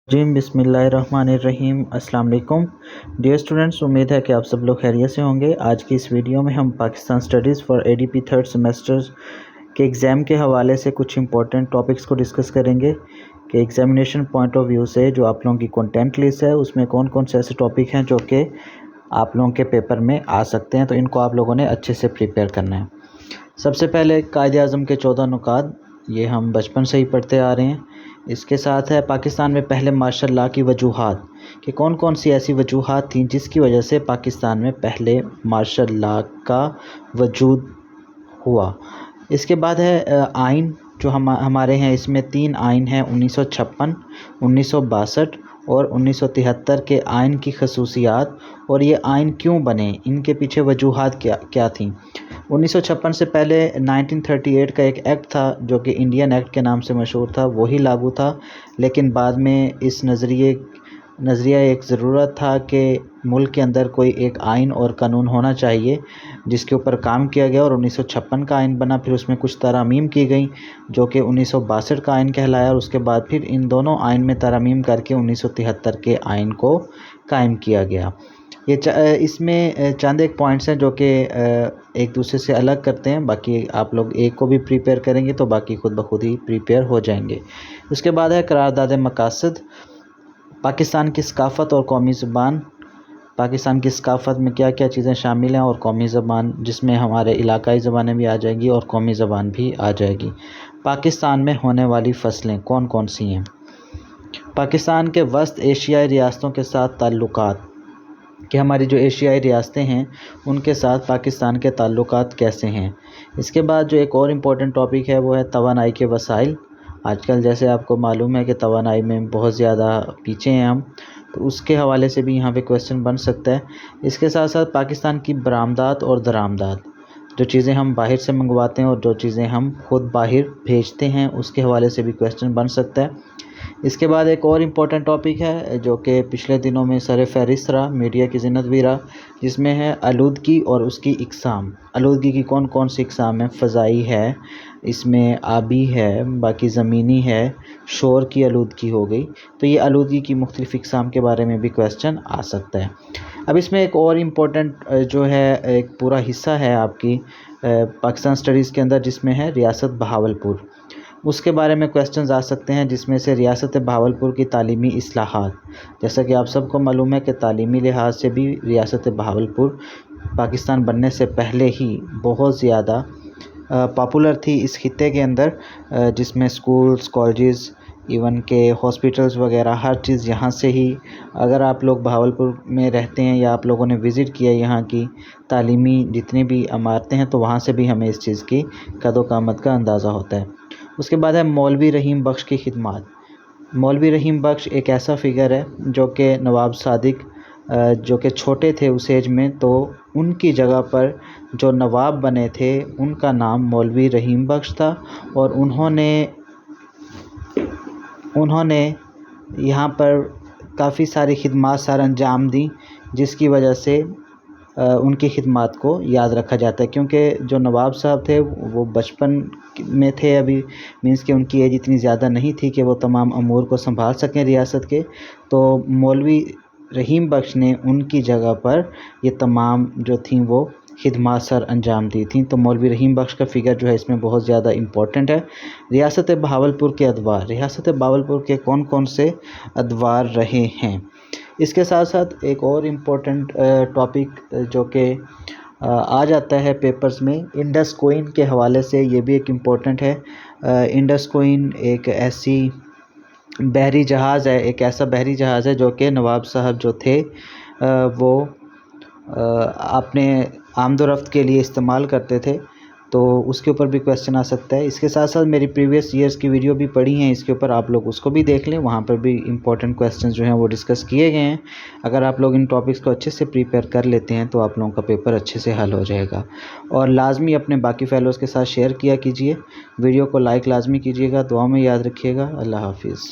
जी बिस्मिल्लाहिर्रहमानिर्रहीम। अस्सलाम वालेकुम डियर स्टूडेंट्स, उम्मीद है कि आप सब लोग खैरियत से होंगे। आज की इस वीडियो में हम Pakistan studies for ADP third semester के एग्ज़ाम के हवाले से कुछ इंपॉर्टेंट टॉपिक्स को डिस्कस करेंगे कि एग्ज़ामिनेशन पॉइंट ऑफ व्यू से जो आप लोगों की कंटेंट लिस्ट है उसमें कौन कौन से ऐसे टॉपिक हैं जो कि आप लोगों के पेपर में आ सकते हैं, तो इनको आप लोगों ने अच्छे से प्रिपेयर करना है। सबसे पहले कायदे-ए-आज़म के 14 नुकात, ये हम बचपन से ही पढ़ते आ रहे हैं। इसके साथ है पाकिस्तान में पहले मार्शल लॉ की वजूहात, कि कौन कौन सी ऐसी वजूहात थीं जिसकी वजह से पाकिस्तान में पहले मार्शल लॉ का वजूद हुआ। इसके बाद है आइन जो हमारे हैं, इसमें 3 आइन हैं, 1956, 1962 और 1973 के आइन की खसूसियात और ये आइन क्यों बने, इनके पीछे वजूहात क्या थीं। 1956 से पहले 1938 का एक एक्ट था जो कि इंडियन एक्ट के नाम से मशहूर था, वही लागू था, लेकिन बाद में इस नज़रिया एक ज़रूरत था कि मुल्क के अंदर कोई एक आइन और कानून होना चाहिए, जिसके ऊपर काम किया गया और 1956 का आइन बना। फिर उसमें कुछ तरामीम की गई जो कि 1962 का आइन कहलाया और उसके बाद फिर इन दोनों आइन में तरामीम करके 1973 के आइन को कायम किया गया। इसमें चंद एक पॉइंट्स हैं जो कि एक दूसरे से अलग करते हैं, बाकी आप लोग एक को भी प्रिपेयर करेंगे तो बाकी खुद ब खुद ही प्रिपेयर हो जाएंगे। उसके बाद है करारदाद मकासद, पाकिस्तान की सकाफ़त और कौमी ज़बान। पाकिस्तान की सकाफ़त में क्या क्या चीज़ें शामिल हैं और कौमी ज़बान, जिसमें हमारे इलाकाई ज़बानें भी आ जाएगी और कौमी ज़बान भी आ जाएगी। पाकिस्तान में होने वाली फ़सलें कौन कौन सी हैं। पाकिस्तान के वस्त एशियाई रियासतों के साथ ताल्लुकात, कि हमारी जो एशियाई रियासतें हैं उनके साथ पाकिस्तान के ताल्लुकात कैसे हैं। इसके बाद जो एक और इम्पोर्टेंट टॉपिक है वो है तवानाई के वसाइल। आजकल जैसे आपको मालूम है कि तवानाई में बहुत ज़्यादा पीछे हैं हम, तो उसके हवाले से भी यहाँ पे क्वेश्चन बन सकता है। इसके साथ साथ पाकिस्तान की बरामदात और दरामदात, जो चीज़ें हम बाहर से मंगवाते हैं और जो चीज़ें हम खुद बाहर भेजते हैं, उसके हवाले से भी क्वेश्चन बन सकता है। इसके बाद एक और इम्पोर्टेंट टॉपिक है जो कि पिछले दिनों में सर फहरिस्त रहा, मीडिया की ज़िन्नत भी रहा, जिसमें है आलूदगी और उसकी इकसाम। आलूदगी की कौन कौन सी इकसाम है। फ़ज़ाई है, इसमें आबी है, बाकी ज़मीनी है, शोर की आलूदगी हो गई। तो ये आलूदगी की मुख्तलिफ़ इकसाम के बारे में भी क्वेश्चन आ सकता है। अब इसमें एक और इम्पोर्टेंट जो है एक पूरा हिस्सा है आपकी पाकिस्तान स्टडीज़ के अंदर, जिसमें है रियासत बहावलपुर। उसके बारे में क्वेश्चंस आ सकते हैं, जिसमें से रियासत बहावलपुर की तालीमी इस्लाहात। जैसा कि आप सबको मालूम है कि तालीमी लिहाज से भी रियासत बहावलपुर पाकिस्तान बनने से पहले ही बहुत ज़्यादा पॉपुलर थी इस खित्ते के अंदर, जिसमें स्कूल्स, कॉलेजेस, इवन के हॉस्पिटल्स वगैरह हर चीज़ यहाँ से ही। अगर आप लोग बहावलपुर में रहते हैं या आप लोगों ने विज़िट किया यहाँ की तालीमी जितनी भी इमारतें हैं, तो वहाँ से भी हमें इस चीज़ की कदो-क़ामत का अंदाज़ा होता है। उसके बाद है मौलवी रहीम बख्श की खिदमत। मौलवी रहीम बख्श एक ऐसा फ़िगर है जो कि नवाब सादिक जो कि छोटे थे उस एज में, तो उनकी जगह पर जो नवाब बने थे उनका नाम मौलवी रहीम बख्श था और उन्होंने यहाँ पर काफ़ी सारी खिदमत सर अंजाम दी, जिसकी वजह से उनकी खिदमत को याद रखा जाता है। क्योंकि जो नवाब साहब थे वो बचपन में थे अभी, मींस कि उनकी एज इतनी ज़्यादा नहीं थी कि वो तमाम अमूर को संभाल सकें रियासत के, तो मौलवी रहीम बख्श ने उनकी जगह पर ये तमाम जो थी वो खिदमत सर अंजाम दी थी। तो मौलवी रहीम बख्श का फ़िगर जो है इसमें बहुत ज़्यादा इम्पोर्टेंट है। रियासत बहावलपुर के अदवार, रियासत बहावलपुर के कौन कौन से अदवार रहे हैं। इसके साथ साथ एक और इम्पोर्टेंट टॉपिक जो कि आ जाता है पेपर्स में, इंडस कोइन के हवाले से, ये भी एक इम्पोर्टेंट है। इंडस कोइन एक ऐसी बहरी जहाज़ है, एक ऐसा बहरी जहाज़ है जो कि नवाब साहब जो थे वो अपने आमदोरफ्त के लिए इस्तेमाल करते थे, तो उसके ऊपर भी क्वेश्चन आ सकता है। इसके साथ साथ मेरी प्रीवियस ईयर्स की वीडियो भी पड़ी हैं, इसके ऊपर आप लोग उसको भी देख लें, वहाँ पर भी इंपॉर्टेंट क्वेश्चंस जो हैं वो डिस्कस किए गए हैं। अगर आप लोग इन टॉपिक्स को अच्छे से प्रिपेयर कर लेते हैं तो आप लोगों का पेपर अच्छे से हल हो जाएगा। और लाजमी अपने बाकी फेलोज़ के साथ शेयर किया कीजिए, वीडियो को लाइक लाजमी कीजिएगा, दुआ में याद रखिएगा। अल्लाह हाफिज़।